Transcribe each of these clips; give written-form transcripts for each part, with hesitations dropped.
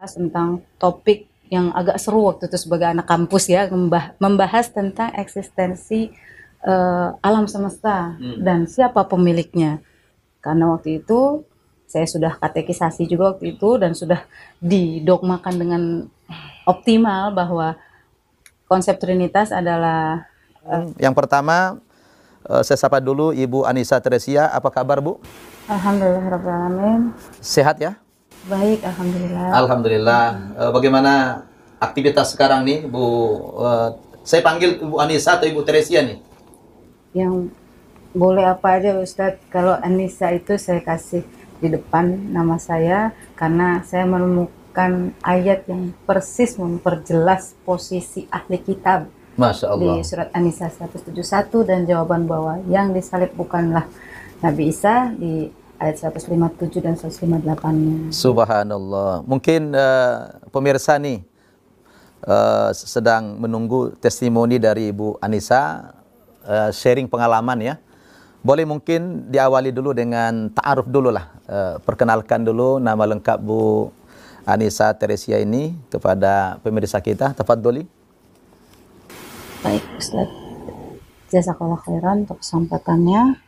Tentang topik yang agak seru waktu itu sebagai anak kampus ya, membahas tentang eksistensi alam semesta dan siapa pemiliknya. Karena waktu itu saya sudah katekisasi juga waktu itu dan sudah didogmakan dengan optimal bahwa konsep Trinitas adalah Yang pertama, saya sapa dulu Ibu Anissa Teresia. Apa kabar, Bu? Alhamdulillahirrahmanirrahim. Sehat ya? Baik, alhamdulillah. Alhamdulillah. Bagaimana aktivitas sekarang nih, Bu? Saya panggil Ibu Anissa atau Ibu Teresia nih? Yang boleh apa aja Ustadz. Kalau Anissa itu saya kasih di depan nama saya karena saya menemukan ayat yang persis memperjelas posisi ahli kitab. Masya Allah. Di surat An-Nisa 171 dan jawaban bahwa yang disalib bukanlah Nabi Isa di ayat 157 dan 158-nya. Subhanallah. Mungkin pemirsa nih sedang menunggu testimoni dari Ibu Anissa, sharing pengalaman ya. Boleh mungkin diawali dulu dengan ta'aruf dulu lah. Perkenalkan dulu nama lengkap Bu Anissa Teresia ini kepada pemirsa kita. Tafadholi. Baik Ustaz, jazakallah khairan untuk kesampatannya.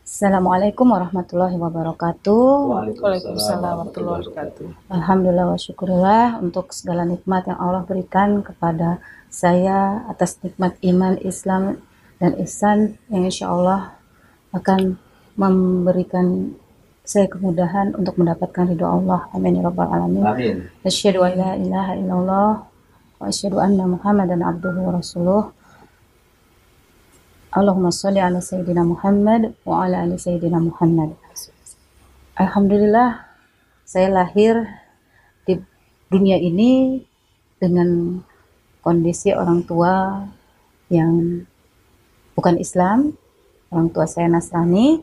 Assalamualaikum warahmatullahi wabarakatuh. Waalaikumsalam warahmatullahi wabarakatuh. Alhamdulillah wa syukurillah untuk segala nikmat yang Allah berikan kepada saya atas nikmat iman, Islam, dan ihsan yang insya Allah akan memberikan saya kemudahan untuk mendapatkan ridho Allah. Amin ya rabbal alamin. Amin. Asyhadu an la ilaha illallah wa asyhadu anna Muhammadan abduhu wa rasuluh. Allahumma sholli ala sayyidina Muhammad wa ala ali sayyidina Muhammad. Alhamdulillah saya lahir di dunia ini dengan kondisi orang tua yang bukan Islam. Orang tua saya Nasrani,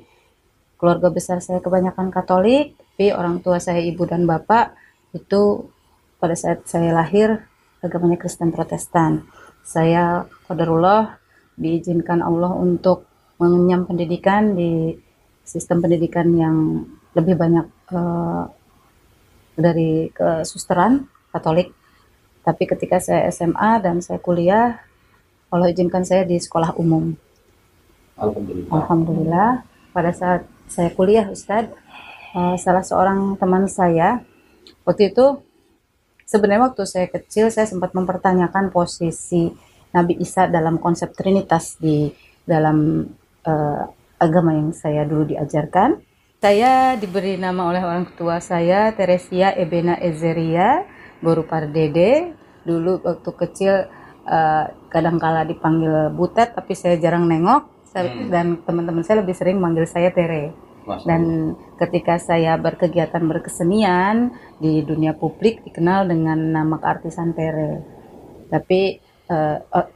keluarga besar saya kebanyakan Katolik, tapi orang tua saya ibu dan bapak itu pada saat saya lahir agamanya Kristen Protestan. Saya qadarullah diizinkan Allah untuk mengenyam pendidikan di sistem pendidikan yang lebih banyak dari kesusteran Katolik. Tapi ketika saya SMA dan saya kuliah, Allah izinkan saya di sekolah umum. Alhamdulillah. Alhamdulillah. Pada saat saya kuliah Ustadz, salah seorang teman saya waktu itu, sebenarnya waktu saya kecil saya sempat mempertanyakan posisi Nabi Isa dalam konsep Trinitas di dalam agama yang saya dulu diajarkan. Saya diberi nama oleh orang tua saya Teresia Ebena Ezeria Boru Pardede. Dulu waktu kecil kadangkala dipanggil Butet, tapi saya jarang nengok. Dan teman-teman saya lebih sering manggil saya Tere. Dan ketika saya berkegiatan berkesenian di dunia publik dikenal dengan nama keartisan Tere. Tapi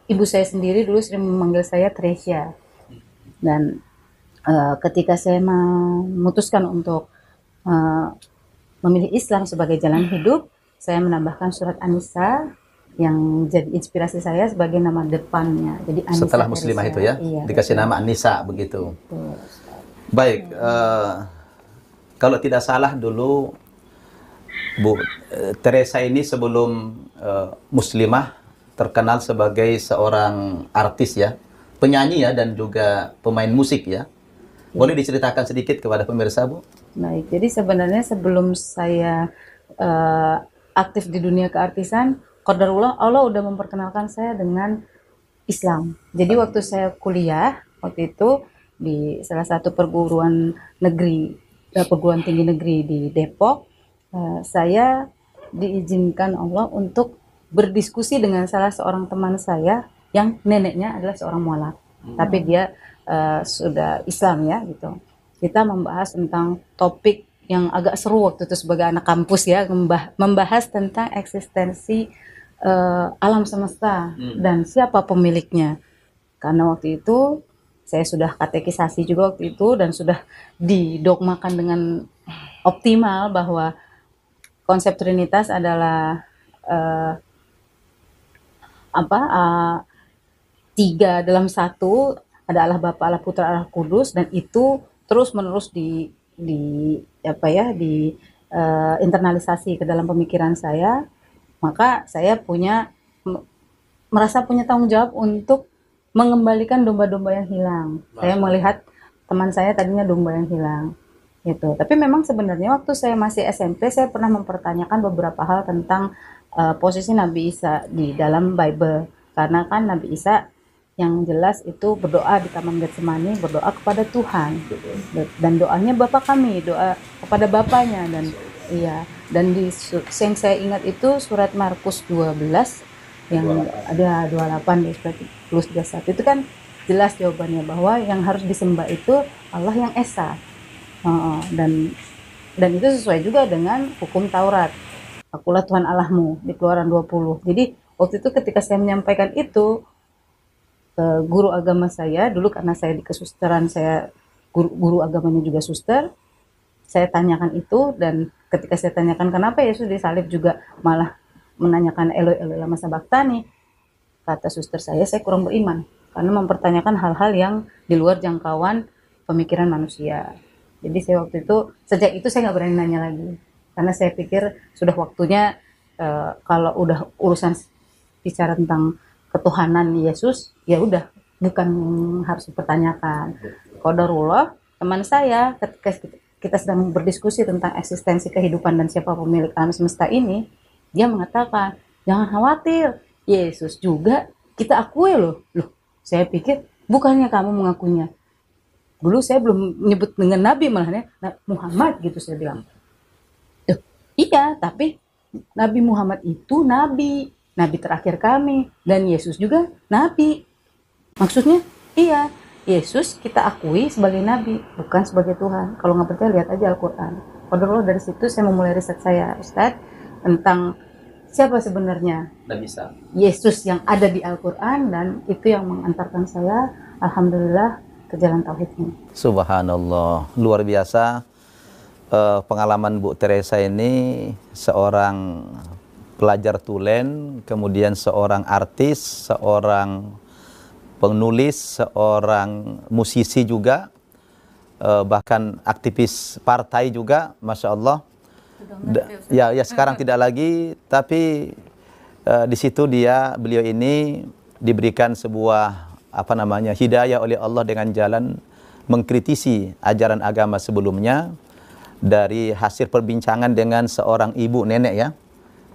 ibu saya sendiri dulu sering memanggil saya Teresia. Dan ketika saya memutuskan untuk memilih Islam sebagai jalan hidup, saya menambahkan surat An-Nisa yang jadi inspirasi saya sebagai nama depannya. Jadi Anissa setelah muslimah Teresia. itu ya, Iya, dikasih betul. nama Anissa begitu. Betul. Baik, kalau tidak salah dulu Bu Teresa ini sebelum muslimah terkenal sebagai seorang artis ya, penyanyi ya, dan juga pemain musik ya. Boleh diceritakan sedikit kepada pemirsa, Bu? Baik, jadi sebenarnya sebelum saya aktif di dunia keartisan, qadarullah Allah udah memperkenalkan saya dengan Islam. Jadi waktu saya kuliah, waktu itu di salah satu perguruan tinggi negeri di Depok, saya diizinkan Allah untuk berdiskusi dengan salah seorang teman saya yang neneknya adalah seorang mualaf. Tapi dia sudah Islam ya gitu. Kita membahas tentang topik yang agak seru waktu itu sebagai anak kampus ya, membahas tentang eksistensi alam semesta dan siapa pemiliknya. Karena waktu itu saya sudah katekisasi juga waktu itu dan sudah didogmakan dengan optimal bahwa konsep Trinitas adalah tiga dalam satu, ada Allah Bapa, Allah Putra, Allah Kudus, dan itu terus menerus internalisasi ke dalam pemikiran saya, maka saya merasa punya tanggung jawab untuk mengembalikan domba-domba yang hilang. Saya melihat teman saya tadinya domba yang hilang gitu. Tapi memang sebenarnya waktu saya masih SMP, saya pernah mempertanyakan beberapa hal tentang posisi Nabi Isa di dalam Bible. Karena kan Nabi Isa yang jelas itu berdoa di Taman Getsemani, berdoa kepada Tuhan. Dan doanya Bapa kami, doa kepada Bapaknya. Dan iya, dan yang saya ingat itu surat Markus 12 yang ada 28 di plus 21 itu kan jelas jawabannya bahwa yang harus disembah itu Allah yang Esa. Dan itu sesuai juga dengan hukum Taurat. Akulah Tuhan Allahmu di Keluaran 20. Jadi waktu itu ketika saya menyampaikan itu ke guru agama saya dulu, karena saya di kesusteran, saya guru agamanya juga suster, saya tanyakan itu. Dan ketika saya tanyakan kenapa Yesus disalib juga malah menanyakan Eloi Eloi lama sabachthani, kata suster saya kurang beriman karena mempertanyakan hal-hal yang di luar jangkauan pemikiran manusia. Jadi saya waktu itu, sejak itu saya nggak berani nanya lagi karena saya pikir sudah waktunya kalau udah urusan bicara tentang ketuhanan Yesus, ya udah bukan harus dipertanyakan. Qadarullah, teman saya ketika kita sedang berdiskusi tentang eksistensi kehidupan dan siapa pemilik alam semesta ini, dia mengatakan, jangan khawatir, Yesus juga kita akui loh. Saya pikir, bukannya kamu mengakuinya. Dulu saya belum menyebut dengan Nabi, malahnya Muhammad gitu saya bilang. Iya, tapi Nabi Muhammad itu Nabi terakhir kami. Dan Yesus juga Nabi. Maksudnya, iya, Yesus kita akui sebagai Nabi, bukan sebagai Tuhan. Kalau nggak percaya, lihat aja Al-Quran. Padahal dari situ saya memulai riset saya, Ustadz, tentang siapa sebenarnya Nabi Isa, Yesus yang ada di Al-Quran, dan itu yang mengantarkan saya alhamdulillah ke jalan tauhid ini. Subhanallah, luar biasa. Pengalaman Bu Teresa ini seorang pelajar tulen, kemudian seorang artis, seorang penulis, seorang musisi juga, bahkan aktivis partai juga, Masya Allah. Ya sekarang tidak lagi, tapi di situ beliau ini diberikan sebuah hidayah oleh Allah dengan jalan mengkritisi ajaran agama sebelumnya dari hasil perbincangan dengan seorang ibu nenek ya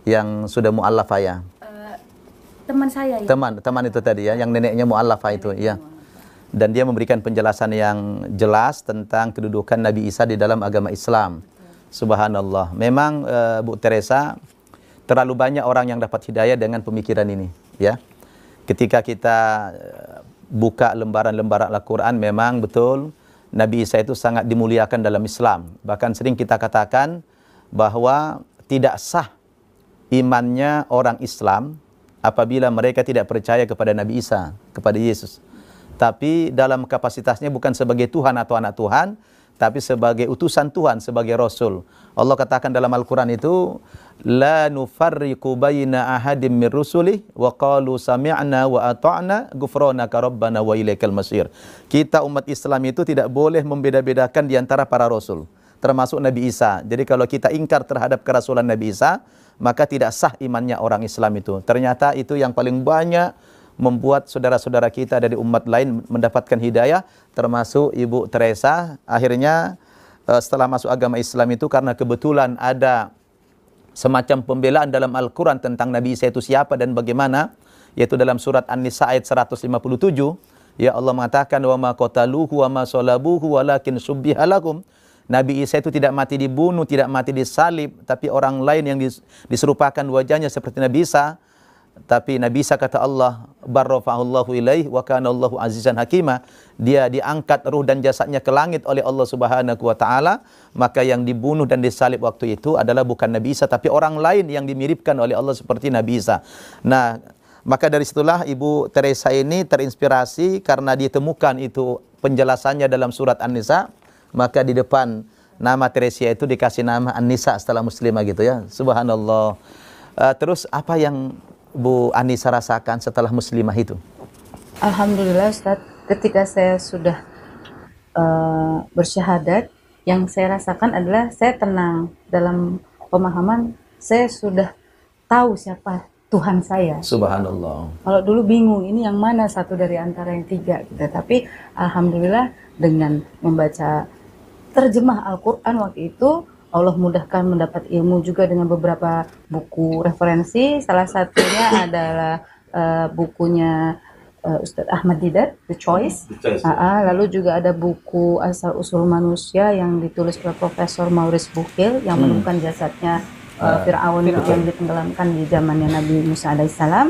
yang sudah mu'allafah ya. Teman saya ya. Teman itu tadi ya, yang neneknya mu'allafah itu ya. Dan dia memberikan penjelasan yang jelas tentang kedudukan Nabi Isa di dalam agama Islam. Subhanallah. Memang Bu Teresa, terlalu banyak orang yang dapat hidayah dengan pemikiran ini ya. Ketika kita buka lembaran-lembaran Al-Quran, memang betul Nabi Isa itu sangat dimuliakan dalam Islam. Bahkan sering kita katakan bahwa tidak sah imannya orang Islam apabila mereka tidak percaya kepada Nabi Isa, kepada Yesus. Tapi dalam kapasitasnya bukan sebagai Tuhan atau anak Tuhan, tapi sebagai utusan Tuhan, sebagai Rasul. Allah katakan dalam Al-Quran itu, la nufarriqu baina ahadim min rusulih wa qalu sami'na wa ata'na ghufranaka rabbana wa ilaikal masir. Kita umat Islam itu tidak boleh membeda-bedakan di antara para rasul, termasuk Nabi Isa. Jadi kalau kita ingkar terhadap kerasulan Nabi Isa, maka tidak sah imannya orang Islam itu. Ternyata itu yang paling banyak membuat saudara-saudara kita dari umat lain mendapatkan hidayah, termasuk Ibu Teresa. Akhirnya setelah masuk agama Islam itu karena kebetulan ada semacam pembelaan dalam Al-Quran tentang Nabi Isa itu siapa dan bagaimana, yaitu dalam surat An-Nisa ayat 157, ya Allah mengatakan wa ma qataluhu wa ma salabuhu walakin syubbiha lahum. Nabi Isa itu tidak mati dibunuh, tidak mati disalib, tapi orang lain yang diserupakan wajahnya seperti Nabi Isa. Tapi Nabi Isa kata Allah, barrafa'allahu ilaih wa kana Allahu azizan hakima. Dia diangkat ruh dan jasadnya ke langit oleh Allah Subhanahu wa taala, maka yang dibunuh dan disalib waktu itu adalah bukan Nabi Isa tapi orang lain yang dimiripkan oleh Allah seperti Nabi Isa. Nah, maka dari situlah Ibu Teresa ini terinspirasi karena ditemukan itu penjelasannya dalam surat An-Nisa, maka di depan nama Teresia itu dikasih nama An-Nisa setelah muslimah gitu ya. Subhanallah. Terus apa yang Bu Anissa rasakan setelah muslimah itu? Alhamdulillah Ustaz, ketika saya sudah bersyahadat, yang saya rasakan adalah saya tenang dalam pemahaman, saya sudah tahu siapa Tuhan saya. Subhanallah. Kalau dulu bingung, ini yang mana satu dari antara yang tiga gitu. Tapi alhamdulillah dengan membaca terjemah Al-Quran waktu itu, Allah mudahkan mendapat ilmu juga dengan beberapa buku referensi. Salah satunya adalah bukunya Ustadz Ahmad Didat, The Choice. Lalu juga ada buku Asal Usul Manusia yang ditulis oleh Profesor Maurice Bucaille yang menemukan jasadnya Fir'aun yang ditenggelamkan di zamannya Nabi Musa alaihissalam.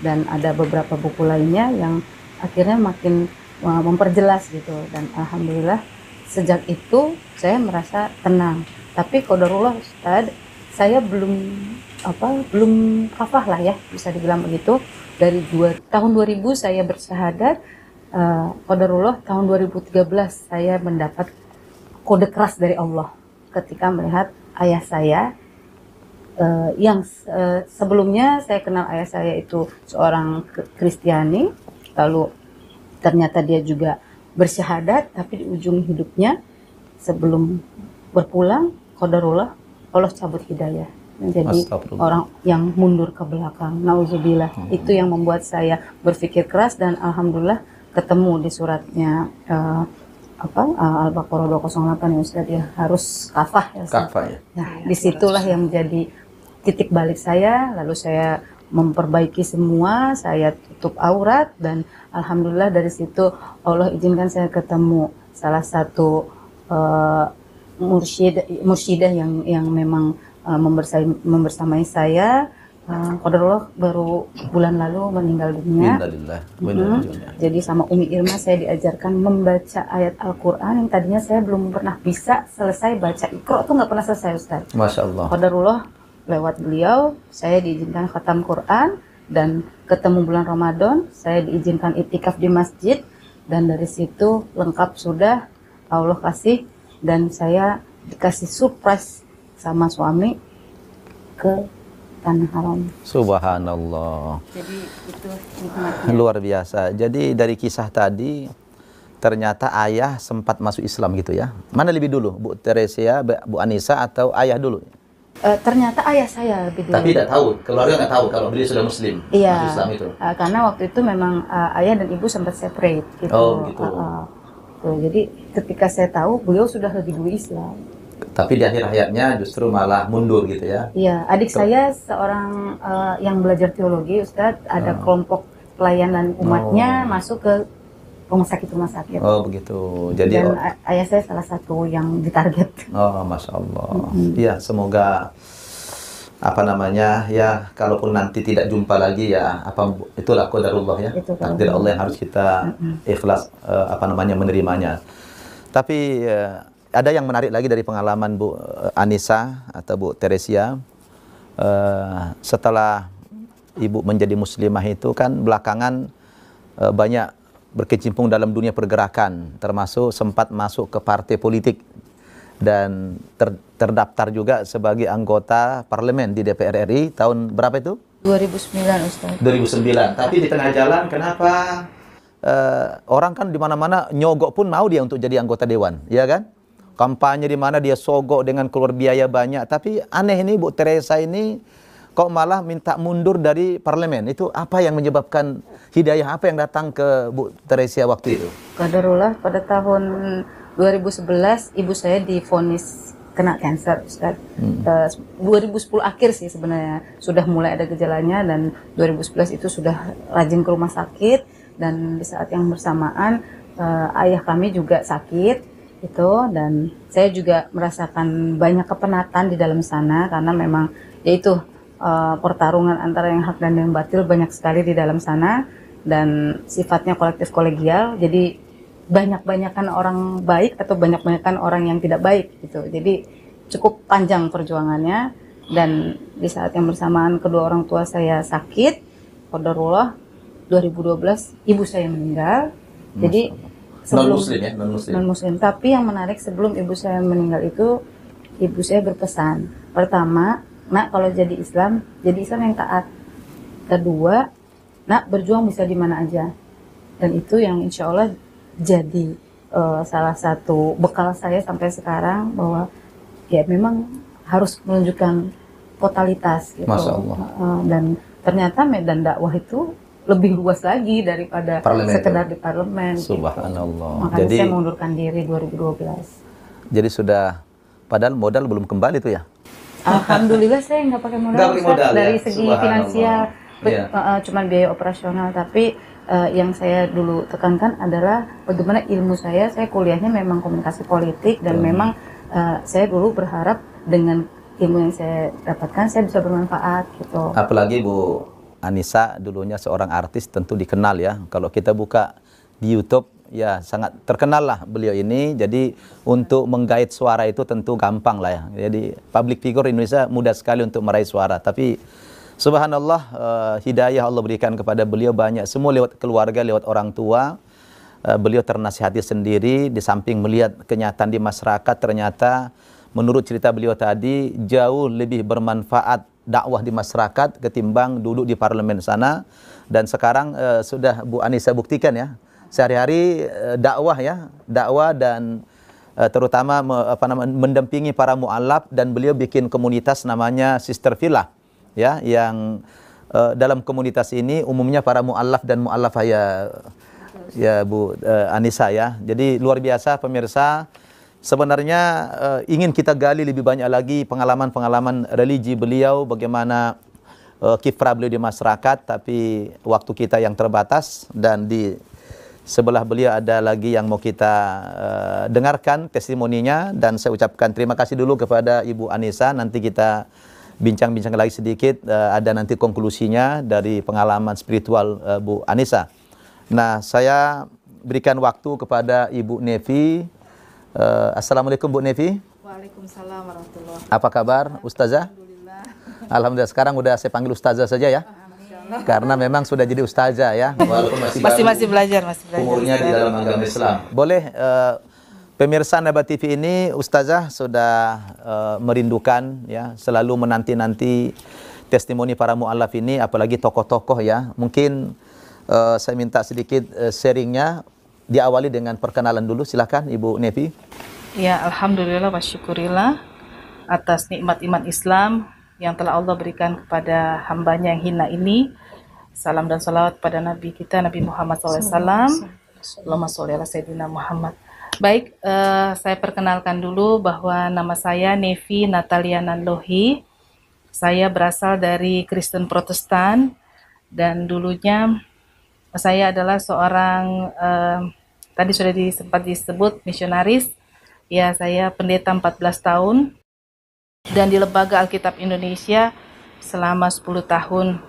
Dan ada beberapa buku lainnya yang akhirnya makin memperjelas gitu. Dan alhamdulillah sejak itu saya merasa tenang. Tapi qadarullah Ustadz, saya belum kafah lah ya, bisa dibilang begitu. Dari tahun 2000 saya bersyahadat, qadarullah tahun 2013 saya mendapat kode keras dari Allah ketika melihat ayah saya yang sebelumnya saya kenal ayah saya itu seorang Kristiani, lalu ternyata dia juga bersyahadat, tapi di ujung hidupnya sebelum berpulang qadarullah Allah cabut hidayah menjadi orang yang mundur ke belakang. Nauzubillah. Itu yang membuat saya berpikir keras dan alhamdulillah ketemu di suratnya Al-Baqarah 208 ya Ustaz ya, harus kafah ya Ustaz. Kafah ya. Nah, disitulah yang menjadi titik balik saya, lalu saya memperbaiki semua, saya tutup aurat dan alhamdulillah dari situ Allah izinkan saya ketemu salah satu mursyidah yang memang membersamai saya. Qadarullah baru bulan lalu meninggal dunia. Jadi sama Umi Irma saya diajarkan membaca ayat Al-Quran yang tadinya saya belum pernah bisa selesai baca. Iqra tuh nggak pernah selesai Ustaz. Masya Allah. Qadarullah lewat beliau saya diizinkan khatam Quran dan ketemu bulan Ramadan saya diizinkan iktikaf di masjid dan dari situ lengkap sudah Allah kasih dan saya dikasih surprise sama suami ke Tanah Haram. Subhanallah. Jadi itu nikmatnya. Luar biasa. Jadi dari kisah tadi ternyata ayah sempat masuk Islam gitu ya. Mana lebih dulu, Bu Teresia, Bu Anissa atau ayah dulu? Ternyata ayah saya lebih dulu. Tapi tidak tahu, keluarga nggak tahu kalau beliau sudah Muslim. Iya. Masuk Islam itu. Karena waktu itu memang ayah dan ibu sempat separate gitu. Oh gitu. Jadi ketika saya tahu beliau sudah lebih dulu Islam. Tapi di akhir hayatnya justru malah mundur gitu ya. Iya, adik saya seorang yang belajar teologi, Ustadz, ada kelompok pelayanan umatnya masuk ke rumah sakit. Oh begitu. Jadi dan ayah saya salah satu yang ditarget. Oh, Masya Allah. Ya, semoga ya kalaupun nanti tidak jumpa lagi ya itulah qadarullah ya. Takdir Allah yang harus kita ikhlas menerimanya. Tapi ada yang menarik lagi dari pengalaman Bu Anissa atau Bu Teresia. Setelah Ibu menjadi muslimah itu kan belakangan banyak berkecimpung dalam dunia pergerakan, termasuk sempat masuk ke partai politik dan terdaftar juga sebagai anggota parlemen di DPR RI tahun berapa itu? 2009 Ustaz. 2009. Tapi di tengah jalan kenapa orang kan di mana-mana nyogok pun mau dia untuk jadi anggota dewan, ya kan? Kampanye di mana dia sogok dengan keluar biaya banyak, tapi aneh ini Bu Teresa ini kok malah minta mundur dari parlemen. Itu apa yang menyebabkan hidayah apa yang datang ke Bu Teresia waktu itu? Qadarullah pada tahun 2011 ibu saya divonis kena kanker Ustaz. 2010 akhir sih sebenarnya sudah mulai ada gejalanya dan 2011 itu sudah rajin ke rumah sakit dan di saat yang bersamaan ayah kami juga sakit itu dan saya juga merasakan banyak kepenatan di dalam sana karena memang yaitu pertarungan antara yang hak dan yang batil banyak sekali di dalam sana dan sifatnya kolektif kolegial jadi banyak-banyakan orang baik atau banyak-banyakan orang yang tidak baik gitu jadi cukup panjang perjuangannya dan di saat yang bersamaan kedua orang tua saya sakit qadarullah 2012 ibu saya meninggal jadi sebelum non muslim tapi yang menarik sebelum ibu saya meninggal itu ibu saya berpesan pertama nak kalau jadi Islam yang taat. Kedua, nak berjuang bisa di mana aja. Dan itu yang insya Allah jadi salah satu bekal saya sampai sekarang, bahwa ya memang harus menunjukkan totalitas gitu. Masya Allah. Dan ternyata medan dakwah itu lebih luas lagi daripada Parlemen sekedar itu. di parlemen. Subhanallah. Makanya Jadi saya mengundurkan diri 2012. jadi sudah, padahal modal belum kembali tuh ya. Alhamdulillah saya nggak pakai modal, Nggak pakai Ustaz. modal, Dari ya? segi Subhanallah. finansial, Iya. cuman biaya operasional. Tapi yang saya dulu tekankan adalah bagaimana ilmu saya kuliahnya memang komunikasi politik, dan memang saya dulu berharap dengan ilmu yang saya dapatkan saya bisa bermanfaat gitu. Apalagi Bu Anissa dulunya seorang artis, tentu dikenal ya. Kalau kita buka di YouTube ya sangat terkenal lah beliau ini. Jadi untuk menggait suara itu tentu gampang lah ya. Jadi public figure Indonesia mudah sekali untuk meraih suara. Tapi subhanallah, hidayah Allah berikan kepada beliau banyak. Semua lewat keluarga, lewat orang tua. Beliau ternasihati sendiri, di samping melihat kenyataan di masyarakat, ternyata menurut cerita beliau tadi jauh lebih bermanfaat dakwah di masyarakat ketimbang duduk di parlemen sana. Dan sekarang sudah Bu Anissa buktikan ya, sehari-hari dakwah ya, dakwah dan terutama mendampingi para mu'alaf, dan beliau bikin komunitas namanya Sister Villa ya, yang dalam komunitas ini umumnya para mu'alaf dan mu'alafah ya Bu Anissa ya. Jadi luar biasa pemirsa. Sebenarnya ingin kita gali lebih banyak lagi pengalaman-pengalaman religi beliau, bagaimana kiprah beliau di masyarakat, tapi waktu kita yang terbatas, dan di sebelah beliau ada lagi yang mau kita dengarkan testimoninya. Dan saya ucapkan terima kasih dulu kepada Ibu Anissa. Nanti kita bincang-bincang lagi sedikit, ada nanti konklusinya dari pengalaman spiritual Bu Anissa. Nah, saya berikan waktu kepada Ibu Nevi. Assalamualaikum Bu Nevi. Waalaikumsalam warahmatullahi wabarakatuh. Apa kabar Ustazah? Alhamdulillah. Alhamdulillah, sekarang udah saya panggil Ustazah saja ya. Karena memang sudah jadi Ustazah ya. Walaupun Masih belajar. umurnya di dalam agama Islam. Boleh pemirsa Naba TV ini, Ustazah sudah merindukan ya, selalu menanti-nanti testimoni para mu'alaf ini, apalagi tokoh-tokoh ya. Mungkin saya minta sedikit sharingnya. Diawali dengan perkenalan dulu, silakan Ibu Nevi. Ya, alhamdulillah wa syukurillah atas nikmat iman Islam yang telah Allah berikan kepada hambanya yang hina ini. Salam dan salawat pada Nabi kita, Nabi Muhammad SAW. Allahumma sholli ala Sayyidina Muhammad. Baik, saya perkenalkan dulu bahwa nama saya Nevi Natalia Nanlohi. Saya berasal dari Kristen Protestan, dan dulunya saya adalah seorang, tadi sudah sempat disebut misionaris. Ya, saya pendeta 14 tahun. Dan di Lembaga Alkitab Indonesia selama 10 tahun.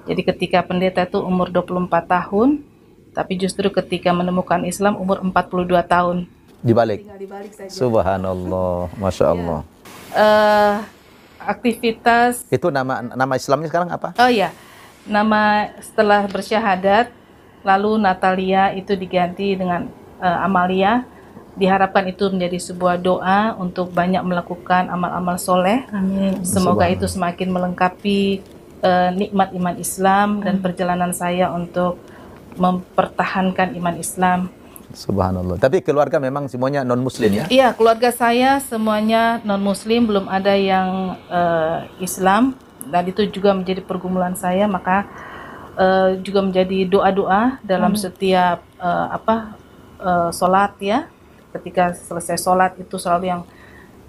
Jadi ketika pendeta itu umur 24 tahun, tapi justru ketika menemukan Islam umur 42 tahun. Dibalik. Tinggal dibalik saja. Subhanallah, Masya Allah. Aktivitas, Itu nama Islamnya sekarang apa? oh ya, nama setelah bersyahadat, lalu Natalia itu diganti dengan Amalia. Diharapkan itu menjadi sebuah doa untuk banyak melakukan amal-amal soleh. Amin. Semoga itu semakin melengkapi nikmat iman Islam dan perjalanan saya untuk mempertahankan iman Islam. Subhanallah. Tapi keluarga memang semuanya non-muslim ya? Iya, keluarga saya semuanya non-muslim, belum ada yang Islam, dan itu juga menjadi pergumulan saya. Maka juga menjadi doa-doa dalam setiap sholat ya. Ketika selesai sholat itu selalu yang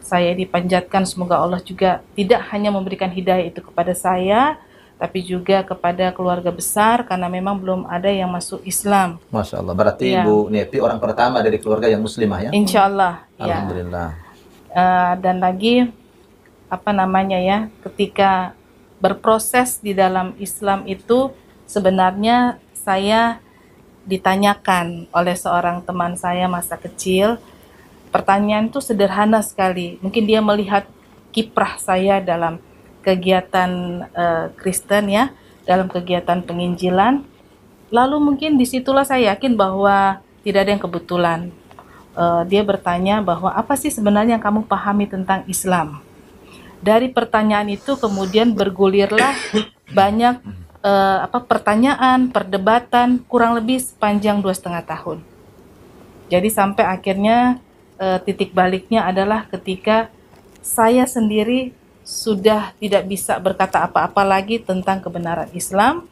saya dipanjatkan, semoga Allah juga tidak hanya memberikan hidayah itu kepada saya, tapi juga kepada keluarga besar, karena memang belum ada yang masuk Islam. Masya Allah. Berarti Ya. Ibu Nevi orang pertama dari keluarga yang muslimah ya? Insya Allah. Ya. Alhamdulillah. Dan lagi ketika berproses di dalam Islam itu, sebenarnya saya ditanyakan oleh seorang teman saya masa kecil. Pertanyaan itu sederhana sekali. Mungkin dia melihat kiprah saya dalam kegiatan Kristen ya, dalam kegiatan penginjilan. Lalu mungkin disitulah saya yakin bahwa tidak ada yang kebetulan. Dia bertanya bahwa apa sih sebenarnya yang kamu pahami tentang Islam? Dari pertanyaan itu kemudian bergulirlah banyak pertanyaan, perdebatan, kurang lebih sepanjang 2,5 tahun. Jadi sampai akhirnya titik baliknya adalah ketika saya sendiri sudah tidak bisa berkata apa-apa lagi tentang kebenaran Islam.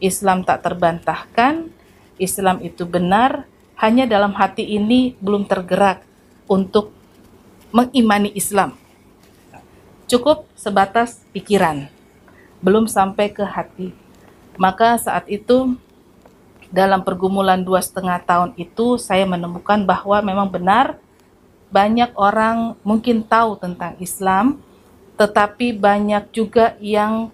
Islam tak terbantahkan, Islam itu benar, hanya dalam hati ini belum tergerak untuk mengimani Islam. Cukup sebatas pikiran, belum sampai ke hati. Maka saat itu dalam pergumulan 2,5 tahun itu saya menemukan bahwa memang benar banyak orang mungkin tahu tentang Islam, tetapi banyak juga yang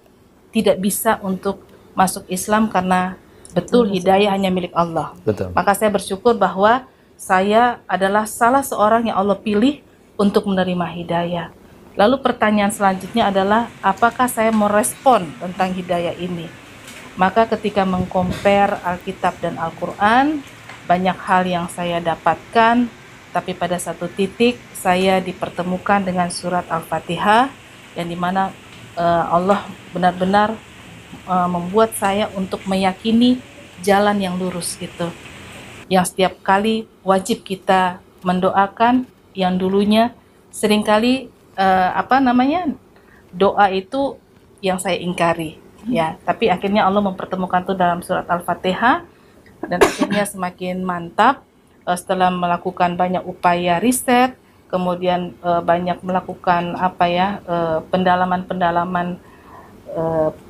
tidak bisa untuk masuk Islam karena betul hidayah hanya milik Allah. Betul. Maka saya bersyukur bahwa saya adalah salah seorang yang Allah pilih untuk menerima hidayah. Lalu pertanyaan selanjutnya adalah apakah saya merespon tentang hidayah ini? Maka ketika mengcompare Alkitab dan Al-Quran, banyak hal yang saya dapatkan, tapi pada satu titik saya dipertemukan dengan surat Al-Fatihah, yang dimana Allah benar-benar membuat saya untuk meyakini jalan yang lurus gitu. Yang setiap kali wajib kita mendoakan, yang dulunya seringkali doa itu yang saya ingkari. Ya, tapi akhirnya Allah mempertemukan itu dalam surat Al-Fatihah, dan akhirnya semakin mantap setelah melakukan banyak upaya riset, kemudian banyak melakukan pendalaman-pendalaman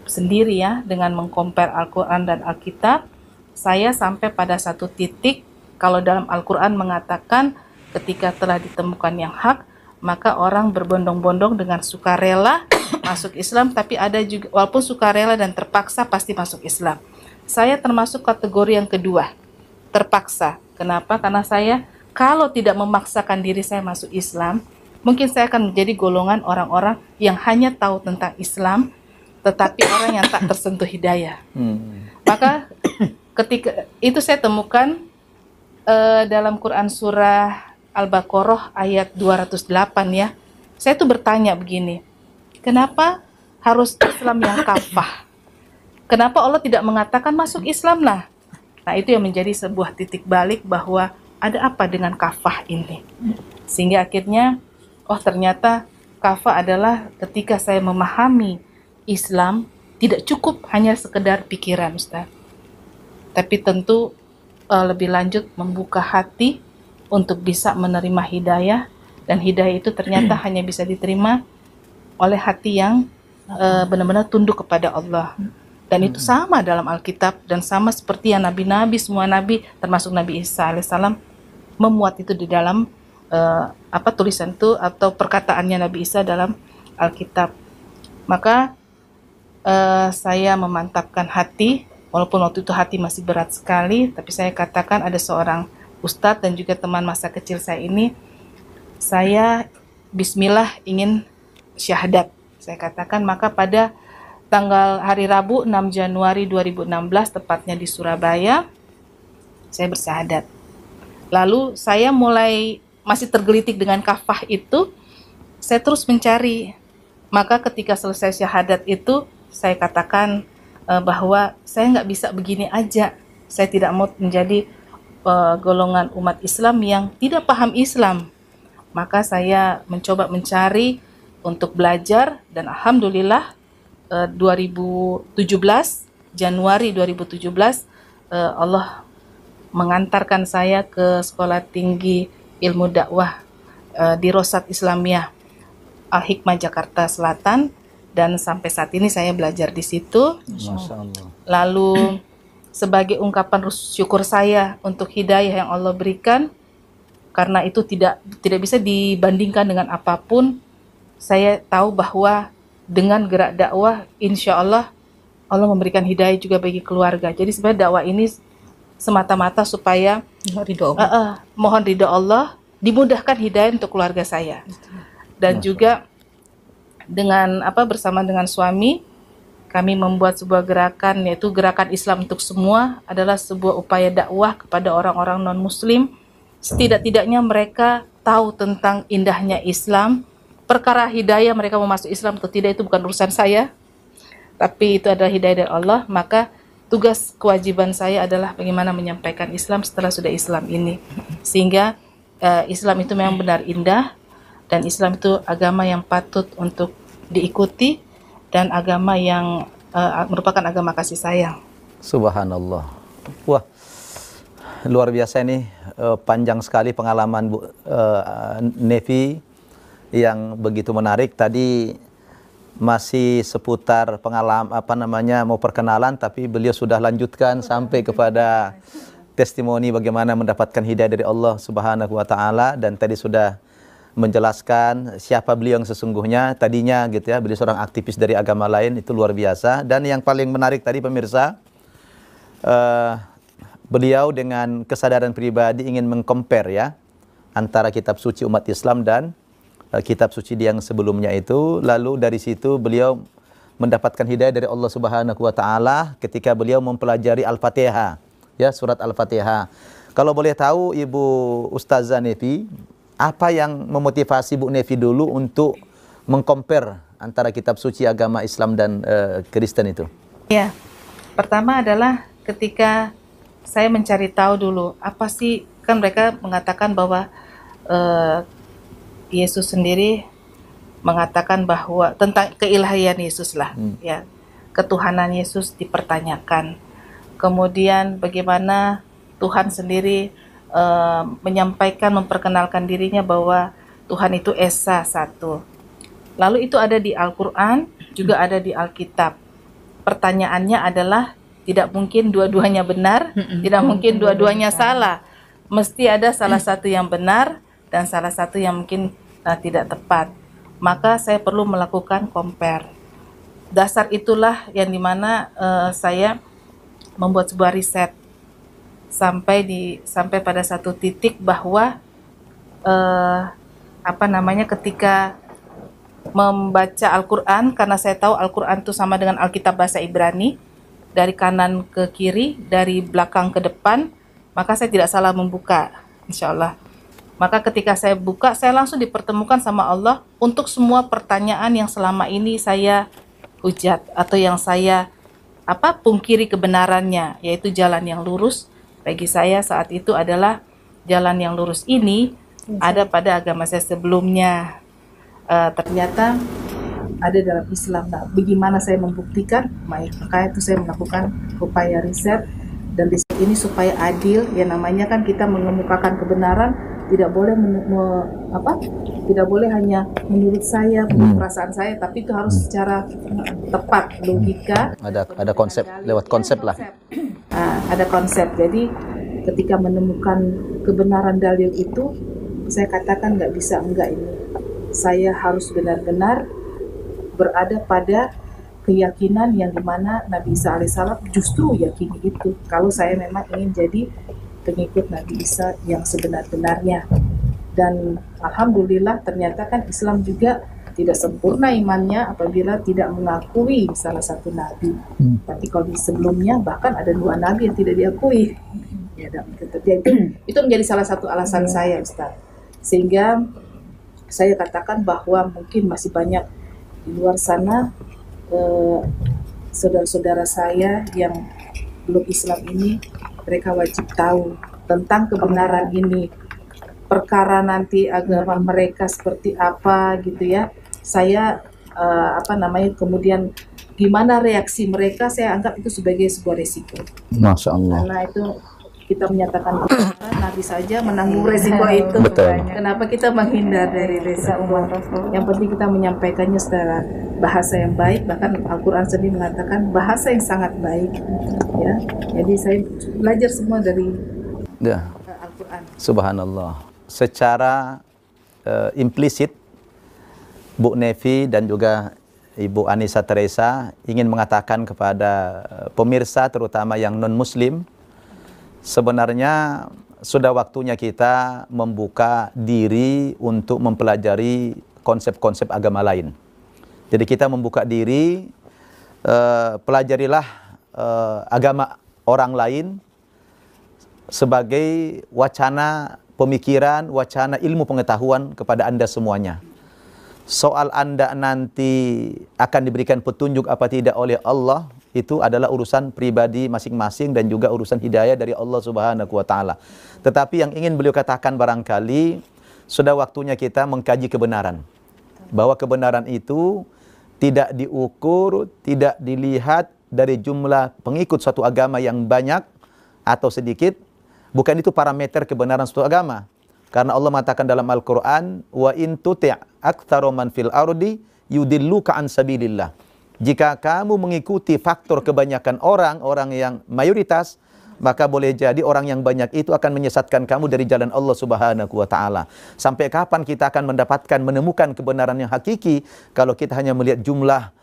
sendiri ya dengan mengcompare Al-Quran dan Alkitab. Saya sampai pada satu titik, kalau dalam Al-Quran mengatakan ketika telah ditemukan yang hak, maka orang berbondong-bondong dengan sukarela masuk Islam, tapi ada juga walaupun sukarela dan terpaksa pasti masuk Islam. Saya termasuk kategori yang kedua, terpaksa. Kenapa? Karena saya kalau tidak memaksakan diri saya masuk Islam, mungkin saya akan menjadi golongan orang-orang yang hanya tahu tentang Islam, tetapi orang yang tak tersentuh hidayah. Maka ketika itu saya temukan dalam Quran surah Al-Baqarah ayat 208 ya. Saya tuh bertanya begini, kenapa harus Islam yang kafah? Kenapa Allah tidak mengatakan masuk Islam lah? Nah itu yang menjadi sebuah titik balik bahwa ada apa dengan kafah ini. Sehingga akhirnya, oh ternyata kafah adalah ketika saya memahami Islam, tidak cukup hanya sekedar pikiran Ustaz. Tapi tentu lebih lanjut membuka hati untuk bisa menerima hidayah, dan hidayah itu ternyata hanya bisa diterima oleh hati yang benar-benar tunduk kepada Allah. Dan itu sama dalam Alkitab, dan sama seperti yang nabi-nabi, semua nabi termasuk Nabi Isa alaihissalam memuat itu di dalam tulisan itu atau perkataannya Nabi Isa dalam Alkitab. Maka saya memantapkan hati, walaupun waktu itu hati masih berat sekali, tapi saya katakan ada seorang ustadz dan juga teman masa kecil saya ini, saya bismillah ingin syahadat. Saya katakan, maka pada tanggal hari Rabu 6 Januari 2016 tepatnya di Surabaya, saya bersyahadat. Lalu saya mulai masih tergelitik dengan kafah itu, saya terus mencari. Maka ketika selesai syahadat itu, saya katakan bahwa saya nggak bisa begini aja. Saya tidak mau menjadi golongan umat Islam yang tidak paham Islam. Maka saya mencoba mencari untuk belajar, dan alhamdulillah 2017 Januari 2017 Allah mengantarkan saya ke Sekolah Tinggi Ilmu Dakwah di Rosat Islamiyah Al-Hikmah Jakarta Selatan, dan sampai saat ini saya belajar di situ. Masya Allah. Lalu sebagai ungkapan syukur saya untuk hidayah yang Allah berikan, karena itu tidak bisa dibandingkan dengan apapun, saya tahu bahwa dengan gerak dakwah, insya Allah Allah memberikan hidayah juga bagi keluarga. Jadi sebenarnya dakwah ini semata-mata supaya mohon ridho Allah, dimudahkan hidayah untuk keluarga saya. Dan juga dengan bersama dengan suami, kami membuat sebuah gerakan, yaitu Gerakan Islam untuk Semua, adalah sebuah upaya dakwah kepada orang-orang non-muslim. Setidak-tidaknya mereka tahu tentang indahnya Islam. Perkara hidayah mereka mau masuk Islam atau tidak itu bukan urusan saya, tapi itu adalah hidayah dari Allah. Maka tugas kewajiban saya adalah bagaimana menyampaikan Islam setelah sudah Islam ini, sehingga Islam itu memang benar indah, dan Islam itu agama yang patut untuk diikuti, dan agama yang merupakan agama kasih sayang. Subhanallah. Wah, luar biasa ini, panjang sekali pengalaman Bu Nevi yang begitu menarik. Tadi masih seputar pengalaman mau perkenalan, tapi beliau sudah lanjutkan sampai kepada testimoni bagaimana mendapatkan hidayah dari Allah Subhanahu wa taala, dan tadi sudah menjelaskan siapa beliau yang sesungguhnya. Tadinya gitu ya, beliau seorang aktivis dari agama lain, itu luar biasa. Dan yang paling menarik tadi pemirsa, beliau dengan kesadaran pribadi ingin mengcompare ya antara kitab suci umat Islam dan kitab suci yang sebelumnya itu. Lalu dari situ beliau mendapatkan hidayah dari Allah Subhanahu wa taala ketika beliau mempelajari Al-Fatihah, ya, surat Al-Fatihah. Kalau boleh tahu Ibu Ustazah Nevi, apa yang memotivasi Bu Nevi dulu untuk mengcompare antara kitab suci agama Islam dan Kristen itu? Ya, pertama adalah ketika saya mencari tahu dulu, apa sih, kan mereka mengatakan bahwa Yesus sendiri mengatakan bahwa tentang keilahian Yesus lah, ya, ketuhanan Yesus dipertanyakan. Kemudian bagaimana Tuhan sendiri menyampaikan, memperkenalkan dirinya bahwa Tuhan itu Esa satu. Lalu itu ada di Al-Quran, juga ada di Alkitab. Pertanyaannya adalah tidak mungkin dua-duanya benar, tidak mungkin dua-duanya salah. Mesti ada salah satu yang benar dan salah satu yang mungkin tidak tepat. Maka saya perlu melakukan compare. Dasar itulah yang dimana saya membuat sebuah riset sampai pada satu titik bahwa ketika membaca Al-Quran, karena saya tahu Al-Quran itu sama dengan Alkitab bahasa Ibrani, dari kanan ke kiri, dari belakang ke depan, maka saya tidak salah membuka, insya Allah. Maka ketika saya buka, saya langsung dipertemukan sama Allah untuk semua pertanyaan yang selama ini saya hujat atau yang saya pungkiri kebenarannya, yaitu jalan yang lurus. Bagi saya saat itu adalah jalan yang lurus ini ada pada agama saya sebelumnya. Ternyata ada dalam Islam. Nah, bagaimana saya membuktikan? Maka itu saya melakukan upaya riset, dan riset ini supaya adil. Ya, namanya kan kita mengemukakan kebenaran, tidak boleh tidak boleh hanya menurut saya, menurut perasaan saya, tapi itu harus secara tepat, logika. Ada konsep, lewat konsep lah. Ada konsep. Jadi ketika menemukan kebenaran dalil itu, saya katakan nggak bisa enggak ini. Saya harus benar-benar berada pada keyakinan yang dimana Nabi Isa alaihissalam justru yakini itu. Kalau saya memang ingin jadi pengikut Nabi Isa yang sebenar-benarnya. Dan alhamdulillah ternyata kan Islam juga tidak sempurna imannya apabila tidak mengakui salah satu nabi. Tapi kalau di sebelumnya bahkan ada 2 nabi yang tidak diakui. Ya, itu menjadi salah satu alasan saya, Ustaz. Sehingga saya katakan bahwa mungkin masih banyak di luar sana saudara-saudara saya yang belum Islam ini, mereka wajib tahu tentang kebenaran ini. Perkara nanti agama mereka seperti apa gitu ya. Saya kemudian gimana reaksi mereka, saya anggap itu sebagai sebuah resiko. Masya Allah. Karena itu kita menyatakan Nabi saja menanggung resiko itu. Betul. Kenapa kita menghindar dari resiko? Yang penting kita menyampaikannya secara bahasa yang baik. Bahkan Al-Quran sendiri mengatakan bahasa yang sangat baik. Ya, jadi saya belajar semua dari Al-Quran. Subhanallah. Secara implisit, Bu Nevi dan juga Ibu Anissa Teresa ingin mengatakan kepada pemirsa terutama yang non-muslim, sebenarnya sudah waktunya kita membuka diri untuk mempelajari konsep-konsep agama lain. Jadi kita membuka diri, pelajarilah agama orang lain sebagai wacana pemikiran, wacana ilmu pengetahuan kepada Anda semuanya. Soal Anda nanti akan diberikan petunjuk apa tidak oleh Allah, itu adalah urusan pribadi masing-masing dan juga urusan hidayah dari Allah Subhanahu wa taala. Tetapi yang ingin beliau katakan barangkali sudah waktunya kita mengkaji kebenaran. Bahwa kebenaran itu tidak diukur, tidak dilihat dari jumlah pengikut suatu agama yang banyak atau sedikit. Bukan itu parameter kebenaran suatu agama. Karena Allah mengatakan dalam Al-Quran, wa in tuti' aktsaru man fil ardi yudilluka an sabilillah. Jika kamu mengikuti faktor kebanyakan orang yang mayoritas, maka boleh jadi orang yang banyak itu akan menyesatkan kamu dari jalan Allah Subhanahu wa taala. Sampai kapan kita akan menemukan kebenaran yang hakiki kalau kita hanya melihat jumlah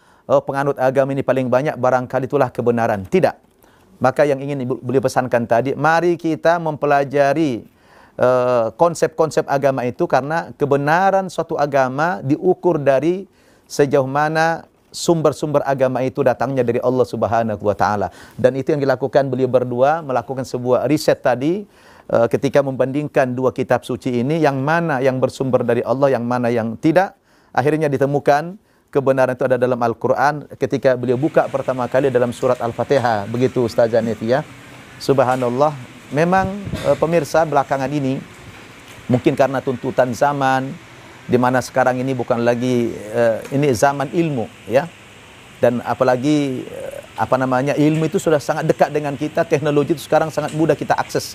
penganut agama ini paling banyak, barangkali itulah kebenaran. Tidak. Maka yang ingin beliau pesankan tadi, mari kita mempelajari konsep-konsep agama itu, karena kebenaran suatu agama diukur dari sejauh mana sumber-sumber agama itu datangnya dari Allah Subhanahu wa taala. Dan itu yang dilakukan beliau berdua, melakukan sebuah riset tadi ketika membandingkan dua kitab suci ini, yang mana yang bersumber dari Allah, yang mana yang tidak. Akhirnya ditemukan kebenaran itu ada dalam Al-Quran ketika beliau buka pertama kali dalam surat Al-Fatihah. Begitu Ustazah Nefia. Subhanallah, memang pemirsa belakangan ini mungkin karena tuntutan zaman, di mana sekarang ini bukan lagi ini zaman ilmu, ya. Dan apalagi ilmu itu sudah sangat dekat dengan kita, teknologi itu sekarang sangat mudah kita akses.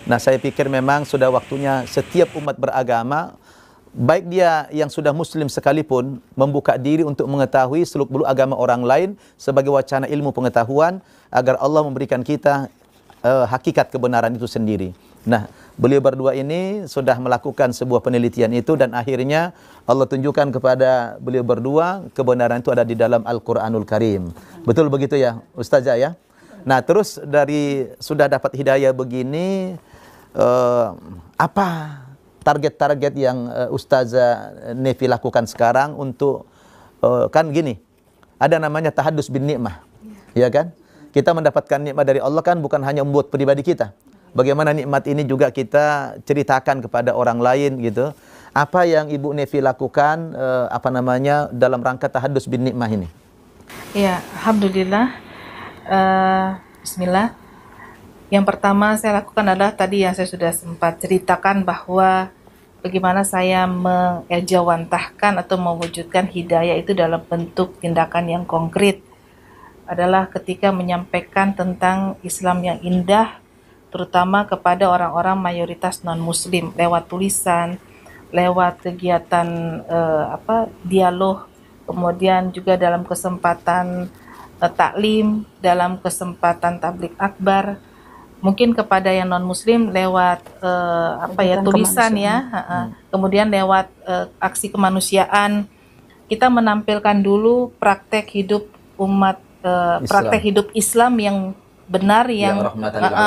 Nah, saya pikir memang sudah waktunya setiap umat beragama, baik dia yang sudah muslim sekalipun, membuka diri untuk mengetahui seluk-beluk agama orang lain sebagai wacana ilmu pengetahuan, agar Allah memberikan kita hakikat kebenaran itu sendiri. Nah, beliau berdua ini sudah melakukan sebuah penelitian itu, dan akhirnya Allah tunjukkan kepada beliau berdua kebenaran itu ada di dalam Al-Quranul Karim. Betul begitu ya Ustazah ya? Nah, terus dari sudah dapat hidayah begini, apa target-target yang Ustazah Nefi lakukan sekarang untuk kan gini, ada namanya tahadus bin nikmah, ya kan? Kita mendapatkan nikmat dari Allah kan bukan hanya membuat pribadi kita. Bagaimana nikmat ini juga kita ceritakan kepada orang lain gitu. Apa yang Ibu Nefi lakukan dalam rangka tahadus bin nikmah ini? Ya, alhamdulillah. Bismillah. Yang pertama saya lakukan adalah tadi yang saya sudah sempat ceritakan, bahwa bagaimana saya mengejawantahkan atau mewujudkan hidayah itu dalam bentuk tindakan yang konkret, adalah ketika menyampaikan tentang Islam yang indah, terutama kepada orang-orang mayoritas non-muslim, lewat tulisan, lewat kegiatan dialog, kemudian juga dalam kesempatan taklim, dalam kesempatan tablik akbar, mungkin kepada yang non-muslim lewat tulisan ya, kemudian lewat aksi kemanusiaan. Kita menampilkan dulu praktek hidup umat, praktek hidup Islam yang benar, yang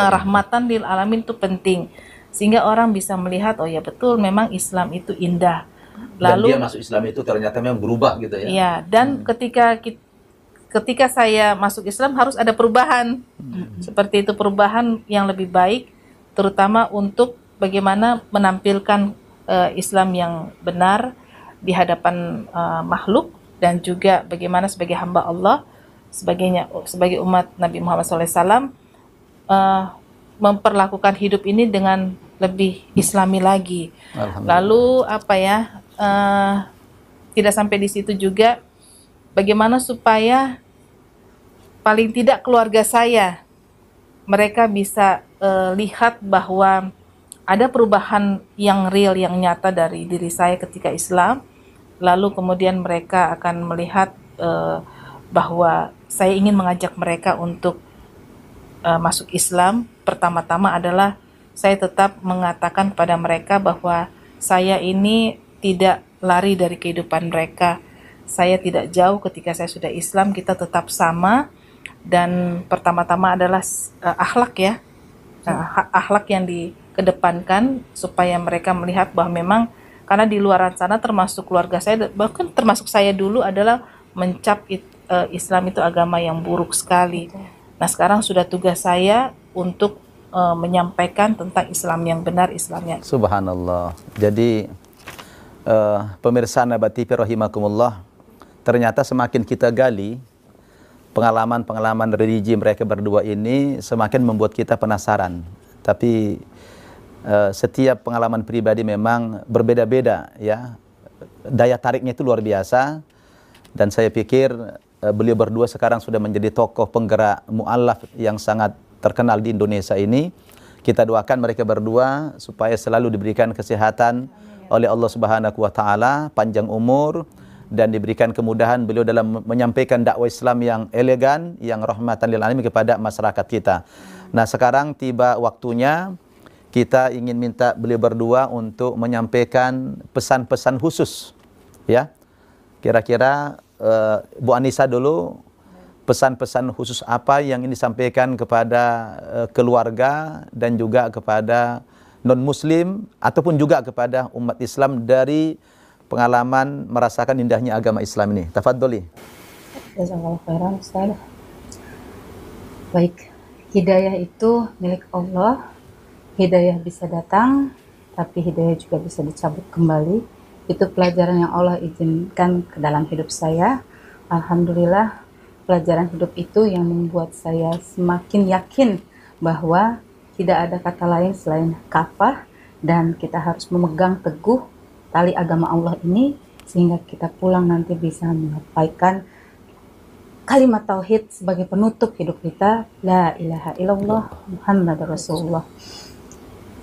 rahmatan lil alamin itu penting, sehingga orang bisa melihat, oh ya betul, memang Islam itu indah. Lalu dan dia masuk Islam itu ternyata memang berubah gitu ya. Iya, dan ketika saya masuk Islam harus ada perubahan, seperti itu, perubahan yang lebih baik, terutama untuk bagaimana menampilkan Islam yang benar di hadapan makhluk, dan juga bagaimana sebagai hamba Allah, sebagai umat Nabi Muhammad SAW, memperlakukan hidup ini dengan lebih Islami lagi. Lalu tidak sampai di situ juga, bagaimana supaya paling tidak keluarga saya, mereka bisa lihat bahwa ada perubahan yang real, yang nyata dari diri saya ketika Islam. Lalu kemudian mereka akan melihat bahwa saya ingin mengajak mereka untuk masuk Islam. Pertama-tama adalah saya tetap mengatakan pada mereka bahwa saya ini tidak lari dari kehidupan mereka. Saya tidak jauh ketika saya sudah Islam, kita tetap sama. Dan pertama-tama adalah akhlak ya, akhlak yang dikedepankan, supaya mereka melihat bahwa memang, karena di luar sana termasuk keluarga saya, bahkan termasuk saya dulu, adalah mencap Islam itu agama yang buruk sekali. Nah, sekarang sudah tugas saya untuk menyampaikan tentang Islam yang benar, Islam yang... Subhanallah. Jadi pemirsa Nabat TV rahimakumullah, ternyata semakin kita gali pengalaman-pengalaman religi mereka berdua ini semakin membuat kita penasaran. Tapi setiap pengalaman pribadi memang berbeda-beda ya. Daya tariknya itu luar biasa. Dan saya pikir beliau berdua sekarang sudah menjadi tokoh penggerak mu'allaf yang sangat terkenal di Indonesia ini. Kita doakan mereka berdua supaya selalu diberikan kesehatan oleh Allah Subhanahu wa taala, panjang umur, dan diberikan kemudahan beliau dalam menyampaikan dakwah Islam yang elegan, yang rahmatan lil alamin kepada masyarakat kita. Nah, sekarang tiba waktunya kita ingin minta beliau berdua untuk menyampaikan pesan-pesan khusus. Ya. Kira-kira Bu Anissa dulu, pesan-pesan khusus apa yang ingin disampaikan kepada keluarga dan juga kepada non-muslim ataupun juga kepada umat Islam dari pengalaman merasakan indahnya agama Islam ini. Tafadholi. Jazakallahu khairan, Ustaz. Baik, hidayah itu milik Allah. Hidayah bisa datang, tapi hidayah juga bisa dicabut kembali. Itu pelajaran yang Allah izinkan ke dalam hidup saya. Alhamdulillah, pelajaran hidup itu yang membuat saya semakin yakin bahwa tidak ada kata lain selain kafah, dan kita harus memegang teguh tali agama Allah ini sehingga kita pulang nanti bisa menyampaikan kalimat tauhid sebagai penutup hidup kita, la ilaha illallah Muhammadur Rasulullah.